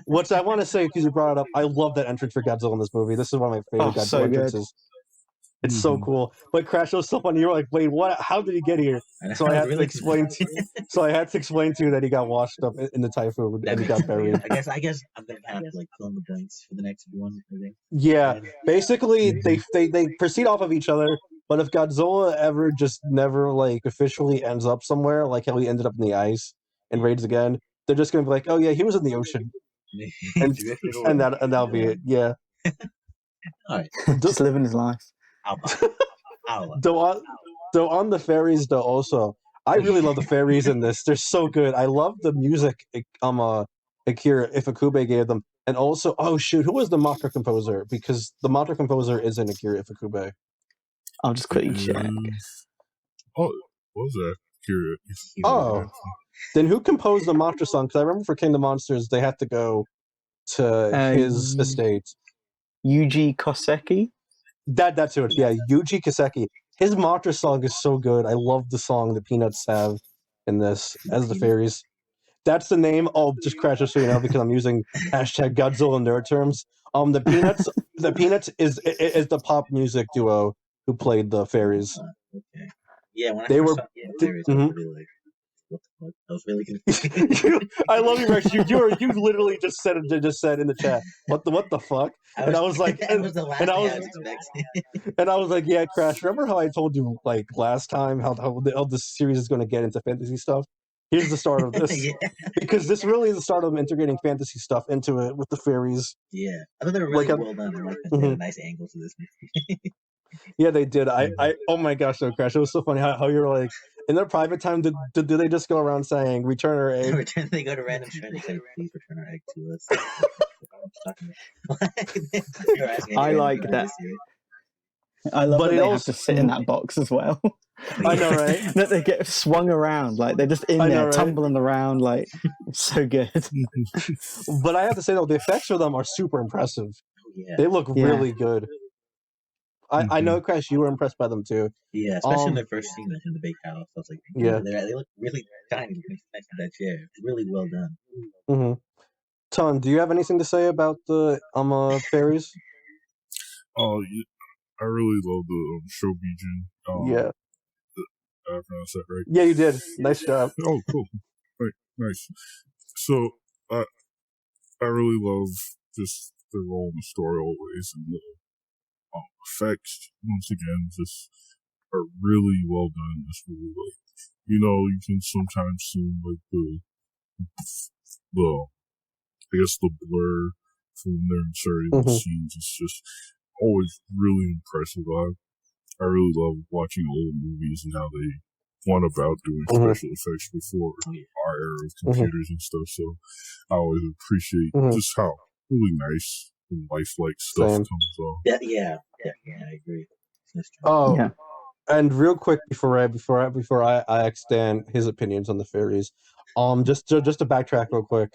Which I want to say, because you brought it up, I love that entrance for Godzilla in this movie. This is one of my favorite Godzilla entrances. It's so cool. But Crash, it was so funny. You were like, wait, what? How did he get here? So I had to explain to you that he got washed up in the typhoon and he got buried. I guess I'm gonna have to fill in the blanks for the next one, I think. Yeah. Basically they proceed off of each other, but if Godzilla ever just never officially ends up somewhere, like how he ended up in the ice and raids again, they're just gonna be like, oh yeah, he was in the ocean. and that'll be it. Yeah. All right. Just living his life. Though on the fairies, though, also, I really love the fairies in this. They're so good. I love the music Akira Ifukube gave them. And also, oh shoot, who was the mantra composer? Because the mantra composer is in Akira Ifukube. I'll just quickly check. Oh, what was that? Akira. Oh, then who composed the mantra song? Because I remember for King of the Monsters, they had to go to his estate. Yuji Koseki? That's it. Yeah, Yuji Koseki. His mantra song is so good. I love the song the Peanuts have in this as the fairies. That's the name. Oh, just Crash, just so you know, because I'm using hashtag Godzilla nerd terms. The Peanuts is the pop music duo who played the fairies. Okay. Yeah, when they were. Saw the fairies, I was really what the fuck? I was really confused. I love you, Rex. You literally just said in the chat. What the fuck? And I was like, and I was like, yeah, Crash. Remember how I told you last time how this series is going to get into fantasy stuff? Here's the start of this. Because this really is the start of them integrating fantasy stuff into it with the fairies. Yeah, I thought they were really well done. They had a nice angle to this movie. Yeah, they did. I oh my gosh, though, Crash. It was so funny how you were like, in their private time, do they just go around saying, return our egg? They go to random strangers and say, please return our egg to us. I like that. I love that they have to sit in that box as well. I know, right? That they get swung around, they're just in there, right? Tumbling around, it's so good. But I have to say, though, the effects for them are super impressive. Yeah. They look really good. I know, Crash, you were impressed by them, too. Yeah, especially in the first scene in the big house. I was like, they look really tiny next to that chair. It's really well done. Mm-hmm. Ton, do you have anything to say about the fairies? Oh, I really love the Shobijin. Yeah. I pronounced that right? Yeah, you did. Nice job. Oh, cool. Right, nice. So, I really love just the role in the story always, and the effects, once again, just are really well done in this movie. You can sometimes see, the blur from their inserting the scenes. It's just always really impressive. I really love watching old movies and how they went about doing special effects before our era of computers and stuff. So I always appreciate just how really nice and lifelike stuff comes off. Yeah, I agree. Oh, yeah. And real quick before I ask Dan his opinions on the fairies, just to backtrack real quick,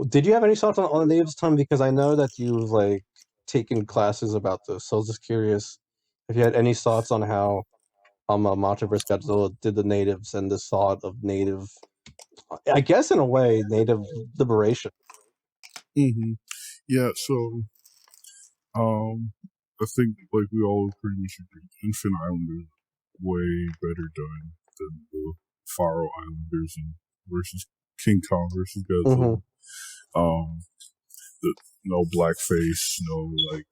did you have any thoughts on the natives, Tom? Because I know that you've like taken classes about this, so I was just curious if you had any thoughts on how Mothra vs. Godzilla did the natives and this thought of native, I guess in a way, native liberation. Mm-hmm. Yeah, so I think like we all pretty much agree, Infinite Islanders way better done than the Faroe Islanders and versus King Kong versus Godzilla. Mm-hmm. No blackface, no like.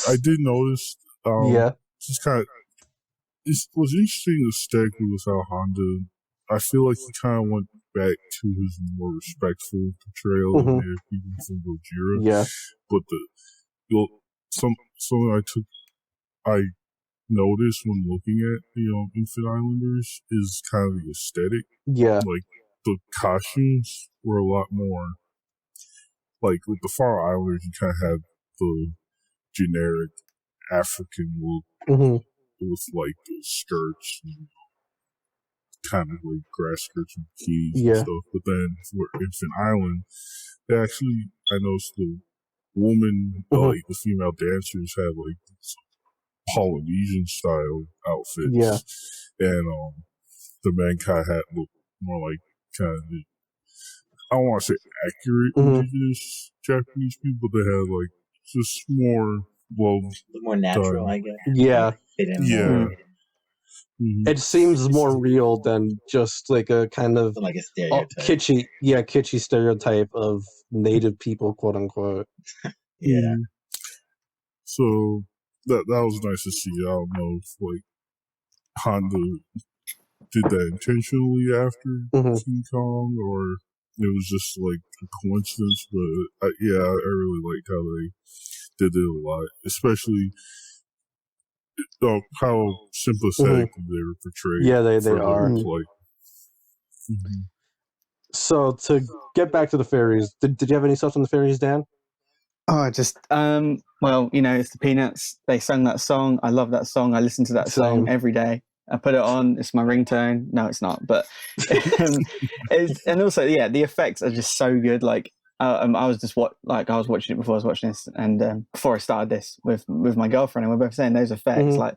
I did notice. Yeah. Just kind of. It was interesting aesthetically with how Honda. I feel like he kind of went back to his more respectful portrayal of native people from Gojira. Yeah. But something I noticed when looking at Infinite Islanders is kind of the aesthetic. Yeah. Like the costumes were a lot more. Like with the Far Islanders, you kind of have the generic African look with like the skirts and kind of like grass skirts and bikinis and stuff. But then for Infant Island, they actually, I noticed the woman, like the female dancers had like Polynesian style outfits. And the men kind of had looked more like kind of, I don't want to say accurate indigenous Japanese people, but they had like just more more natural, done. I guess. Yeah. Yeah. It seems more real than just like a kind of like a stereotype. kitschy stereotype of native people, quote unquote. Yeah. So that was nice to see. I don't know if like Honda did that intentionally after King Kong, or it was just like a coincidence. But I really liked how they did it a lot, especially how sympathetic they were portrayed. Yeah, they are. So to get back to the fairies, did you have any thoughts on the fairies, Dan? Oh, just well, it's the Peanuts. They sang that song. I love that song. I listen to that song every day. I put it on. It's my ringtone. No, it's not. But and also, the effects are just so good. Like I was just I was watching it before I was watching this, and before I started this with my girlfriend, and we're both saying those effects, like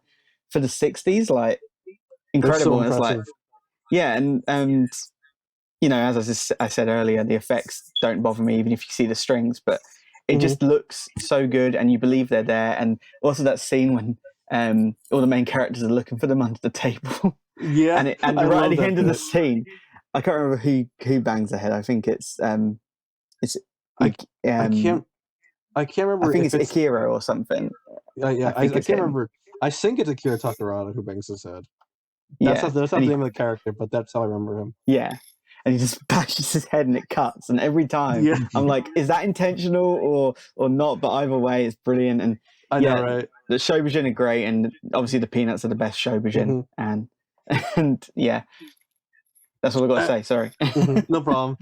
for the 60s, like incredible. So and it's like, and as I said earlier, the effects don't bother me, even if you see the strings, but it just looks so good, and you believe they're there. And also that scene when all the main characters are looking for them under the table. Yeah, and right at the end of the scene, I can't remember who bangs their head. I think it's I can't remember. I think it's Akira or something. I can't remember. I think it's Akira Takarada who bangs his head. That's not the name of the character, but that's how I remember him. Yeah. And he just bashes his head and it cuts. And every time I'm like, is that intentional or not? But either way, it's brilliant. And I know, right? The Shobujin are great, and obviously the Peanuts are the best Shobujin. And that's all I got to say. Sorry. No problem.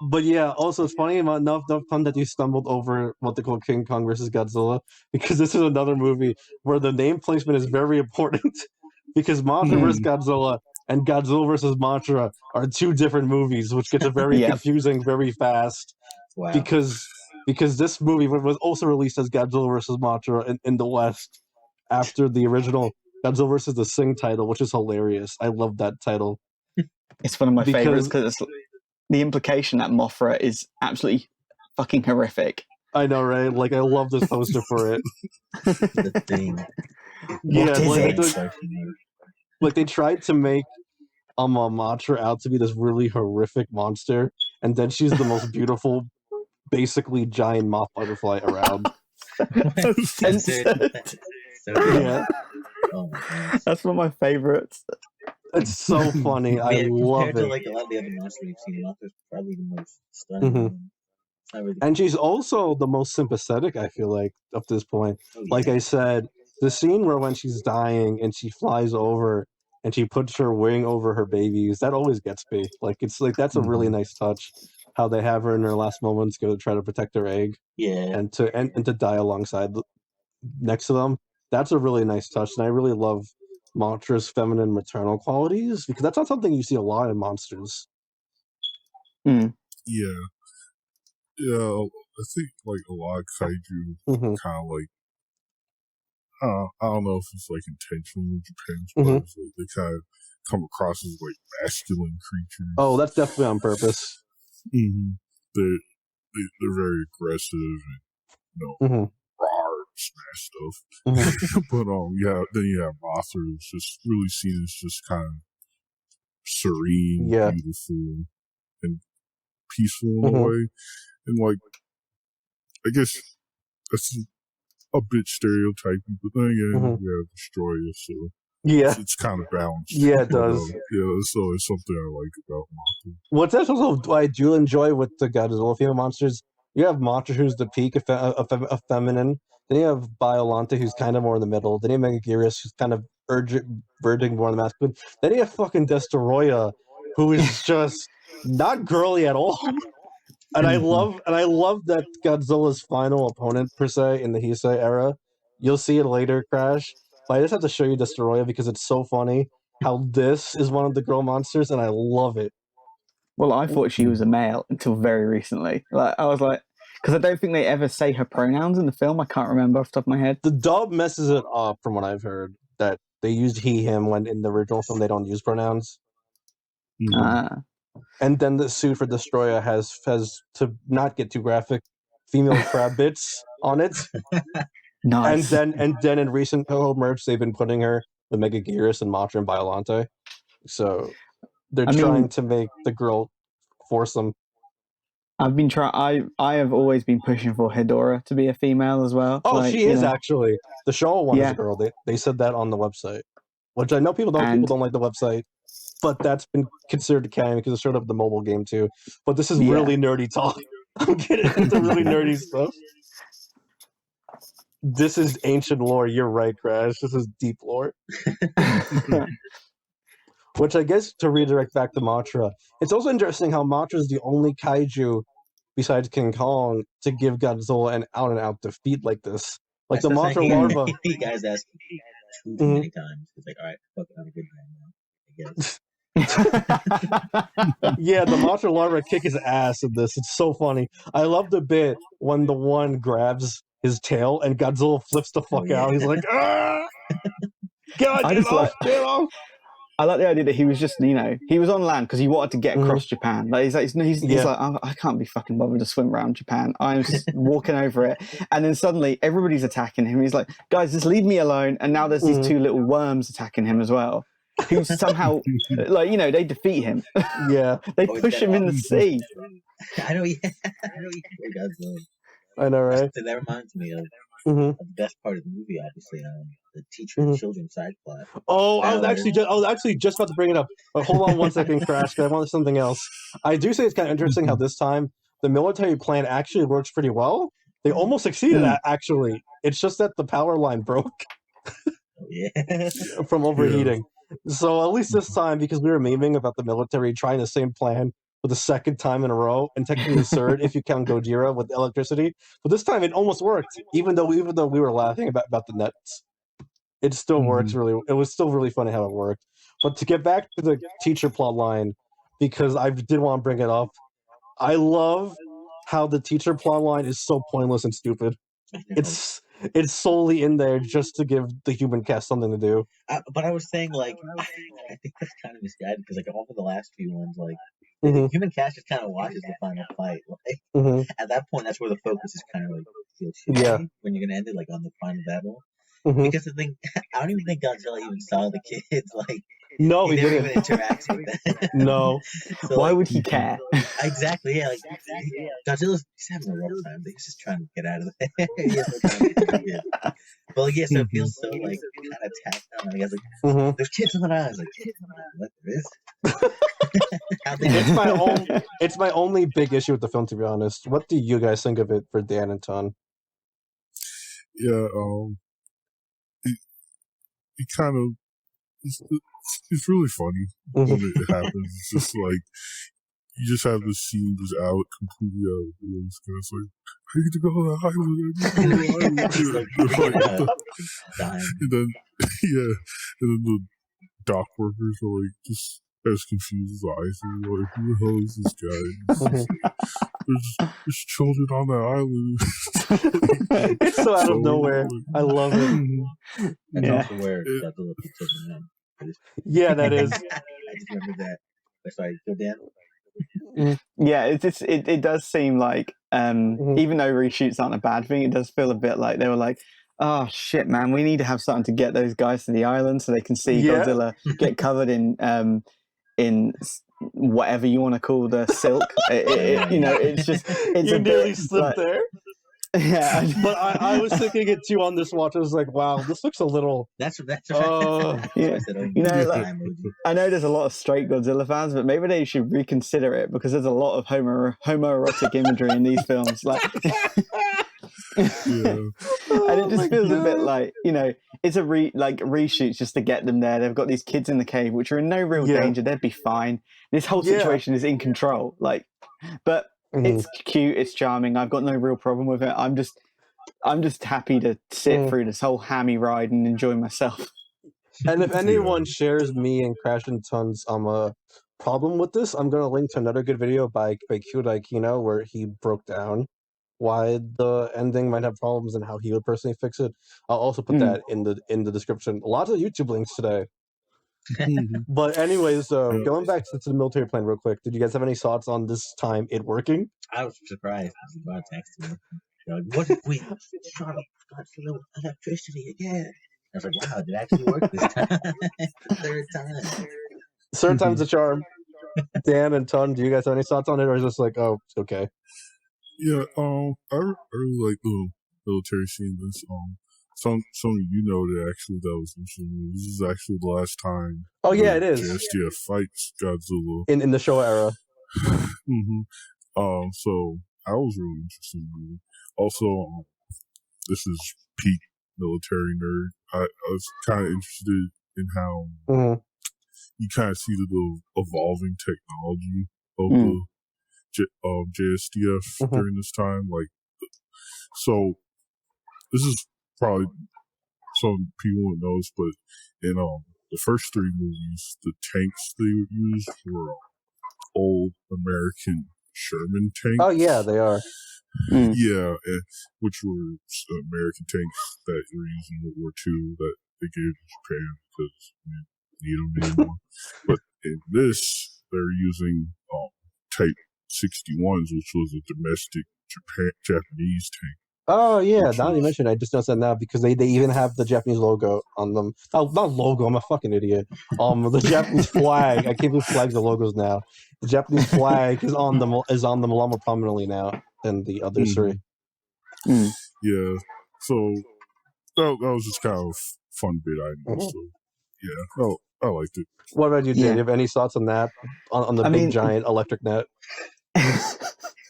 But also it's funny enough that you stumbled over what they call King Kong versus Godzilla, because this is another movie where the name placement is very important. Because Mothra vs. Godzilla and Godzilla vs. Mothra are two different movies, which gets very confusing very fast. Wow. Because this movie was also released as Godzilla vs. Mothra in the West after the original Godzilla vs. the Sing title, which is hilarious. I love that title. It's one of my favorites because the implication that Mothra is absolutely fucking horrific. I know, right? Like, I love this poster for it. The Thing. Like they tried to make Mothra out to be this really horrific monster, and then she's the most beautiful, basically giant moth butterfly around. That's one of my favorites. It's so funny. I love it. Compared to like a lot of the other monsters we've seen, Mothra's probably the most stunning. And she's also the most sympathetic, I feel like, up to this point. Like I said, the scene where when she's dying and she flies over and she puts her wing over her babies, that always gets me. Like, it's like, that's a really nice touch, how they have her in her last moments go to try to protect her egg. Yeah. And to die alongside next to them. That's a really nice touch, and I really love Mothra's feminine maternal qualities because that's not something you see a lot in monsters. Yeah, I think like a lot of kaiju kind of like I don't know if it's like intentional in Japan, but it's like they kind of come across as like masculine creatures. Oh, that's definitely on purpose. They're very aggressive and raw smash stuff. But then you have Mothra, who's just really seen as just kind of serene, beautiful, and peaceful in a way. And like, I guess that's a bit stereotyping, but then again, we have Destroyer, so it's kind of balanced. Yeah, it does. So it's something I like about Mothra. What's also I do enjoy with the Godzilla female monsters, you have Mothra, who's the peak of feminine. Then you have Biollante, who's kind of more in the middle. Then you have Megaguirus, who's kind of verging more on the masculine. Then you have fucking Destoroyah, who is just not girly at all. And I love that Godzilla's final opponent per se in the Heisei era. You'll see it later, Crash. But I just have to show you Destoroyah because it's so funny how this is one of the girl monsters, and I love it. Well, I thought she was a male until very recently. Like I was like, because I don't think they ever say her pronouns in the film. I can't remember off the top of my head. The dub messes it up, from what I've heard. That they used he, him when in the original film they don't use pronouns. And then the suit for Destroyer has to not get too graphic, female crab bits on it. Nice. And then in recent merch they've been putting her with Megaguirus and Mothra and Biollante. So they're trying to make the girl foursome. I've been trying. I have always been pushing for Hedorah to be a female as well. Oh, like, she is actually. The Showa one is a girl. They said that on the website, which I know people don't like the website, but that's been considered canon because it showed up in the mobile game too. But this is really nerdy talk. I'm getting into really nerdy stuff. This is ancient lore. You're right, Crash. This is deep lore. Which I guess to redirect back to Mothra, it's also interesting how Mothra is the only kaiju besides King Kong to give Godzilla an out-and-out defeat like this. Like the Mothra larva. You guys asked too many times. It's like, all right, fuck it, I'm a good man now, I guess. Yeah, the Mothra larva kick his ass in this. It's so funny. I love the bit when the one grabs his tail and Godzilla flips the fuck out. He's like, ah! God, get off! I like the idea that he was just, he was on land because he wanted to get across Japan. Like he's like, I can't be fucking bothered to swim around Japan. I'm just walking over it. And then suddenly everybody's attacking him. He's like, guys, just leave me alone. And now there's these two little worms attacking him as well. Who somehow, they defeat him. Yeah. They push him in the sea. I know, I know, right? That reminds me of the best part of the movie, obviously, the teacher and children side plot. Oh, I was actually just about to bring it up. But hold on one second, Crash, because I wanted something else. I do say it's kind of interesting how this time the military plan actually works pretty well. They almost succeeded actually. It's just that the power line broke from overheating. So at least this time, because we were memeing about the military trying the same plan for the second time in a row, and technically third if you count Gojira with electricity. But this time it almost worked, even though we were laughing about the nets. It still works really. It was still really funny how it worked. But to get back to the teacher plot line, because I did want to bring it up, I love how the teacher plot line is so pointless and stupid. It's solely in there just to give the human cast something to do. But I was saying, like, I think that's kind of misguided because, like, all of the last few ones, like, the human cast just kind of watches the final fight. Like, at that point, that's where the focus is kind of like feels shitty when you're gonna end it, like, on the final battle. Because the thing, I don't even think Godzilla even saw the kids. Like, no, he never didn't even interacts with them. No. So, why would he care? Exactly. Yeah. Like, Godzilla's having a rough time. He's just trying to get out of there. But like, so it feels so like kind of tacked on. Like, I was like, there's kids in my eyes. Like, what there is? It's my only big issue with the film, to be honest. What do you guys think of it for Dan and Ton? Yeah, it kind of it's really funny when it happens. It's just like you just have this scene just out completely out of the blue. It's kind of like, I need to go to the island. And then, yeah, and then the dock workers are like just as confused as I am. Like, who the hell is this guy? There's children on that island. It's so out of nowhere. I love it. That's also where Godzilla puts his in. Yeah, that is. I just remember that. Sorry, go Dan. Yeah, it does seem like even though reshoots aren't a bad thing, it does feel a bit like they were like, oh shit, man, we need to have something to get those guys to the island so they can see Godzilla get covered in whatever you want to call the silk. It's just you nearly slipped there. Yeah, but I was thinking it too on this watch. I was like, wow, this looks a little. That's yeah. I know there's a lot of straight Godzilla fans, but maybe they should reconsider it because there's a lot of homoerotic imagery in these films. Like, and it just feels a bit like it's a reshoots just to get them there. They've got these kids in the cave, which are in no real danger. They'd be fine. This whole situation is in control. But. It's cute, it's charming. I've got no real problem with it. I'm just happy to sit through this whole hammy ride and enjoy myself. And if anyone shares me and Crash and Ton's problem with this, I'm gonna link to another good video by Kyudai Kino where he broke down why the ending might have problems and how he would personally fix it. I'll also put that in the description. Lots of YouTube links today. But anyways, going back to the military plan real quick, did you guys have any thoughts on this time it working? I was surprised. I was about to text me. What if we shot up Godzilla with electricity again? I was like, wow, did it actually work this time? Third time. Third time's a charm. Dan and Ton, do you guys have any thoughts on it, or is this like, oh, it's okay? Yeah, I really like the military scene. This some of that actually that was interesting. This is actually the last time. Oh yeah, it is. JSTF fights Godzilla in the Showa era. So I was really interested in it. Also, this is peak military nerd. I was kind of interested in how you kind of see the evolving technology of the JSTF during this time. So this is probably some people won't know this, but in the first three movies, the tanks they would use were old American Sherman tanks. Oh yeah, they are. Yeah, which were American tanks that were used in World War II that they gave to Japan because we didn't need them anymore. But in this, they're using Type 61s, which was a domestic Japanese tank. Oh yeah, now you mentioned it, I just noticed that now because they even have the Japanese logo on them. Oh, not logo, I'm a fucking idiot. The Japanese flag. I can't believe flags are logos now. The Japanese flag is on them a lot more prominently now than the other three. Yeah, so that was just kind of fun bit I know. So yeah, I liked it. What about you, Jay? Do you have any thoughts on that? On the big giant electric net?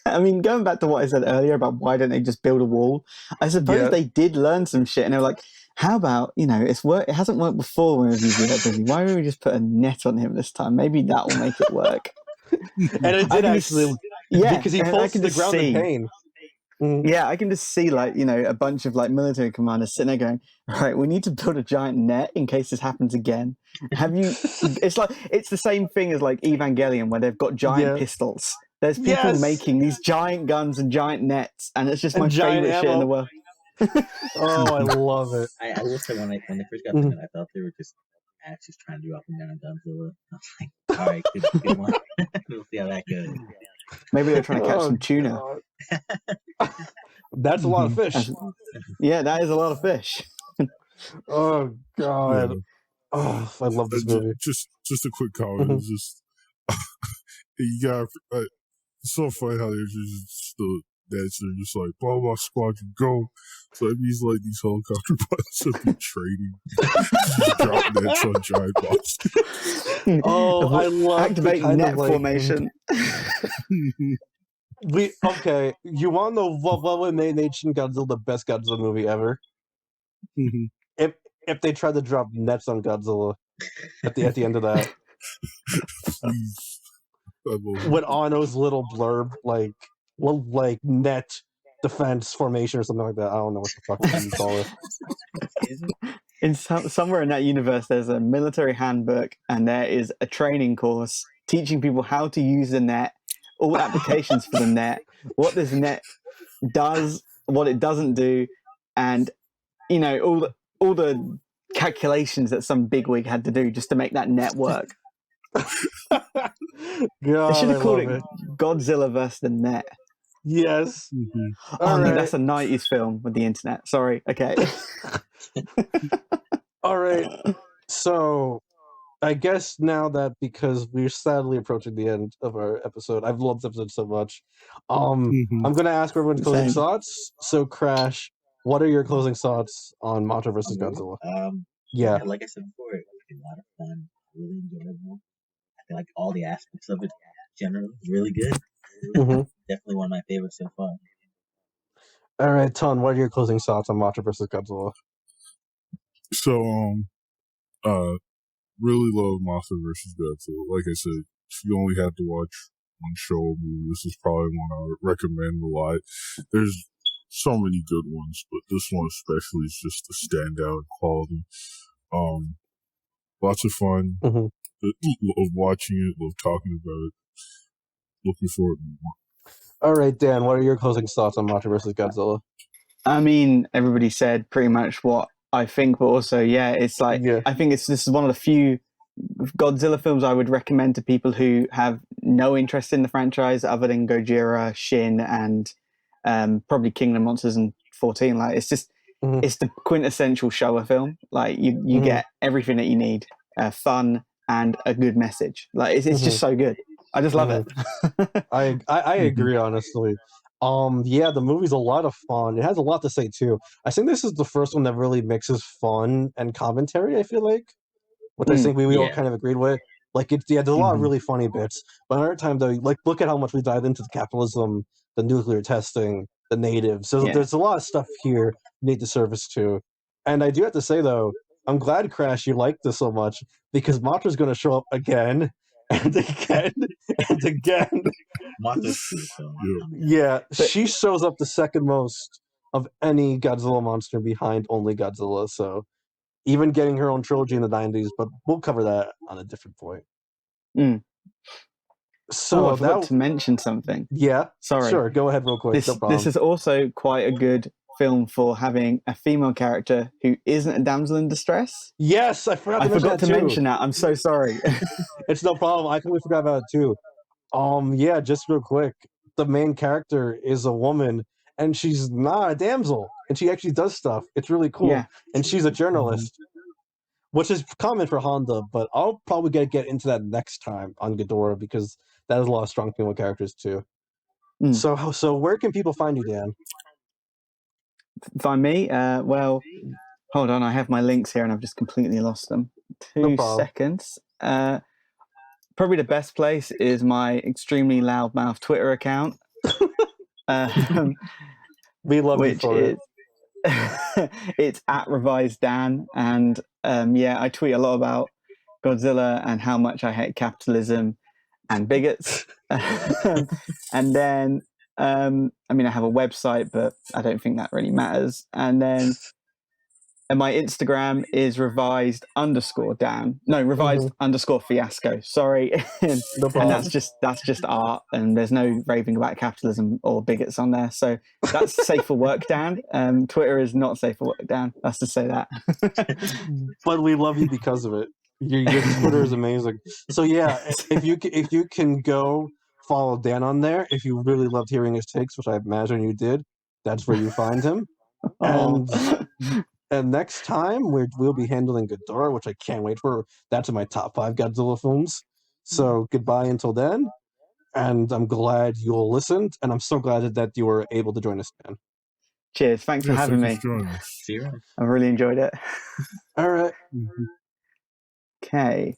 I mean, going back to what I said earlier about why don't they just build a wall? I suppose they did learn some shit, and they were like, "How about it hasn't worked before when we've used electricity. Why don't we just put a net on him this time? Maybe that will make it work." And it did actually, because he falls to the ground in pain. Yeah, I can just see a bunch of military commanders sitting there going, "Right, we need to build a giant net in case this happens again." It's the same thing as Evangelion where they've got giant pistols. There's people making these giant guns and giant nets, and it's just my favorite shit in the world. Oh, I love it. I will say when they first got them, I thought they were just actually trying to do up and down on Godzilla. I was like, all right, good one. We'll see how that goes. Maybe they're trying to catch some tuna. That's a lot of fish. Yeah, that is a lot of fish. Oh god. Oh, I love this movie. Just a quick comment. It's just you got so funny how they're just they're just like blah blah squadron go. So that means these helicopter pilots have been training, drop nets on giant monsters. Oh, I love activate net formation. You want to know what would make Shin Godzilla the best Godzilla movie ever? If they tried to drop nets on Godzilla at the end of that. Please. with Ano's little blurb, like net defense formation or something like that. I don't know what the fuck you call it. Somewhere in that universe, there's a military handbook, and there is a training course teaching people how to use the net, all applications for the net, what this net does, what it doesn't do, and all the calculations that some bigwig had to do just to make that net work. God, They should have called it Godzilla vs. the Net. Yes. Oh no, that's a 90s film with the internet. Sorry. Okay. All right. So I guess now that, because we're sadly approaching the end of our episode, I've loved this episode so much. I'm gonna ask everyone's closing thoughts. So Crash, what are your closing thoughts on Mothra vs. Godzilla? Yeah, like I said before, it was a lot of fun, really enjoyable. I feel like all the aspects of it generally really good. Definitely one of my favorites so far. All right, Ton, what are your closing thoughts on Mothra vs. Godzilla? So, really love Mothra vs. Godzilla. Like I said, if you only had to watch one show or movie, this is probably one I would recommend a lot. There's so many good ones, but this one especially is just a standout quality. Lots of fun. Love watching it, love talking about it. Looking forward to more. All right, Dan, what are your closing thoughts on Mothra vs. Godzilla? I mean, everybody said pretty much what I think, but also, it's like, I think this is one of the few Godzilla films I would recommend to people who have no interest in the franchise other than Gojira, Shin, and probably Kingdom Monsters and 14. Like, it's just, it's the quintessential Showa film. Like, you get everything that you need, fun and a good message. Like, it's just so good. I just love it. I agree, honestly. The movie's a lot of fun. It has a lot to say too. I think this is the first one that really mixes fun and commentary, I feel like, which I think we all kind of agreed with. Like, there's a lot of really funny bits. But another time, though, like, look at how much we dived into the capitalism, the nuclear testing, the natives. So there's a lot of stuff here you need to service to. And I do have to say, though, I'm glad, Crash, you like this so much, because Mothra's going to show up again and again and again. Yeah, she shows up the second most of any Godzilla monster behind only Godzilla, so even getting her own trilogy in the 90s, but we'll cover that on a different point. So I forgot to mention something. Yeah, sorry. Sure, go ahead real quick. This, no problem. This is also quite a good film for having a female character who isn't a damsel in distress. Yes, I forgot to mention that. I'm so sorry. It's no problem. I completely forgot about it too. Just real quick. The main character is a woman, and she's not a damsel, and she actually does stuff. It's really cool. Yeah. And she's a journalist, which is common for Honda, but I'll probably get into that next time on Ghidorah, because that has a lot of strong female characters too. So where can people find you, Dan? Find me? Well, hold on. I have my links here, and I've just completely lost them. 2 seconds. Probably the best place is my extremely loudmouth Twitter account. We love you for it. It's @ReviseDan, and I tweet a lot about Godzilla and how much I hate capitalism and bigots. And then I have a website, but I don't think that really matters. And then my Instagram is revised_Dan. No, revised_fiasco. Sorry. No problem. And that's just art, and there's no raving about capitalism or bigots on there. So that's safe for work, Dan. Twitter is not safe for work, Dan. That's to say that. But we love you because of it. Your Twitter is amazing. So if you can go follow Dan on there, if you really loved hearing his takes, which I imagine you did, that's where you find him. And next time we'll be handling Ghidorah, which I can't wait for. That's in my top 5 Godzilla films. So goodbye until then. And I'm glad you all listened, and I'm so glad that you were able to join us, Dan. Cheers. Thanks for having me. See you around. I really enjoyed it. All right. Okay.